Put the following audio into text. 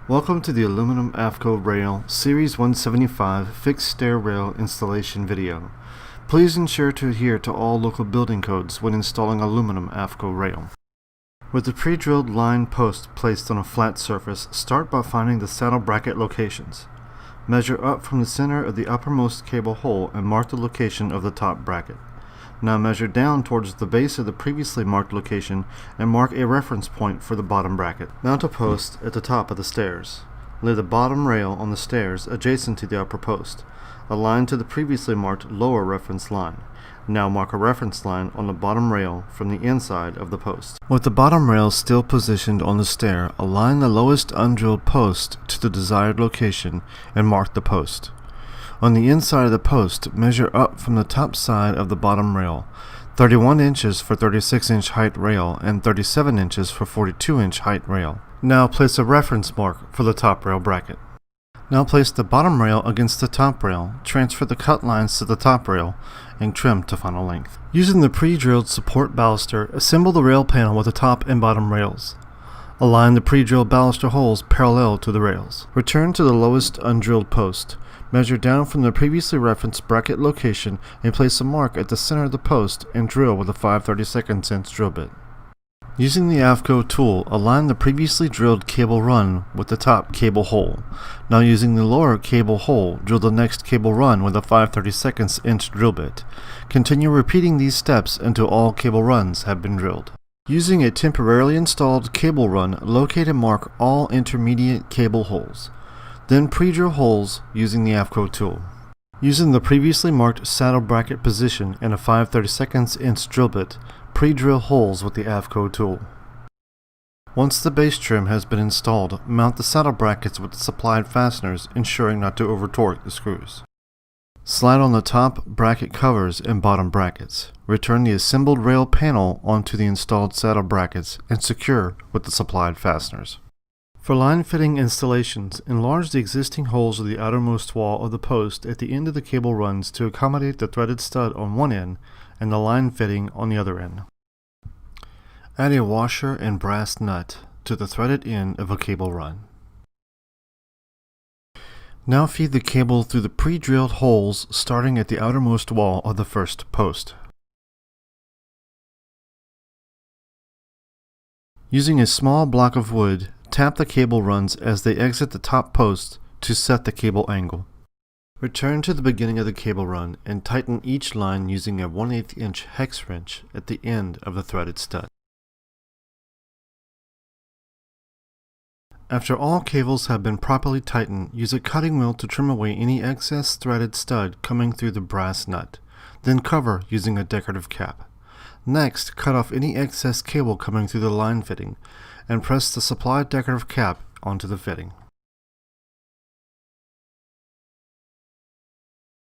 Welcome to the aluminum AFCO rail Series 175 fixed stair rail installation video. Please ensure to adhere to all local building codes when installing aluminum AFCO rail. With the pre-drilled line post placed on a flat surface, start by finding the saddle bracket locations. Measure up from the center of the uppermost cable hole and mark the location of the top bracket. Now measure down towards the base of the previously marked location and mark a reference point for the bottom bracket. Mount a post at the top of the stairs. Lay the bottom rail on the stairs adjacent to the upper post, aligned to the previously marked lower reference line. Now mark a reference line on the bottom rail from the inside of the post. With the bottom rail still positioned on the stair, align the lowest undrilled post to the desired location and mark the post. On the inside of the post, measure up from the top side of the bottom rail, 31 inches for 36-inch height rail and 37 inches for 42-inch height rail. Now place a reference mark for the top rail bracket. Now place the bottom rail against the top rail, transfer the cut lines to the top rail, and trim to final length. Using the pre-drilled support baluster, assemble the rail panel with the top and bottom rails. Align the pre-drilled baluster holes parallel to the rails. Return to the lowest undrilled post. Measure down from the previously referenced bracket location and place a mark at the center of the post and drill with a 5/32" drill bit. Using the AFCO tool, align the previously drilled cable run with the top cable hole. Now using the lower cable hole, drill the next cable run with a 5/32" drill bit. Continue repeating these steps until all cable runs have been drilled. Using a temporarily installed cable run, locate and mark all intermediate cable holes. Then pre-drill holes using the AFCO tool. Using the previously marked saddle bracket position and a 5/32" drill bit, pre-drill holes with the AFCO tool. Once the base trim has been installed, mount the saddle brackets with the supplied fasteners, ensuring not to over-torque the screws. Slide on the top bracket covers and bottom brackets. Return the assembled rail panel onto the installed saddle brackets and secure with the supplied fasteners. For line fitting installations, enlarge the existing holes of the outermost wall of the post at the end of the cable runs to accommodate the threaded stud on one end and the line fitting on the other end. Add a washer and brass nut to the threaded end of a cable run. Now feed the cable through the pre-drilled holes starting at the outermost wall of the first post. Using a small block of wood, tap the cable runs as they exit the top post to set the cable angle. Return to the beginning of the cable run and tighten each line using a 1/8 inch hex wrench at the end of the threaded stud. After all cables have been properly tightened, use a cutting wheel to trim away any excess threaded stud coming through the brass nut. Then cover using a decorative cap. Next, cut off any excess cable coming through the line fitting and press the supplied decorative cap onto the fitting.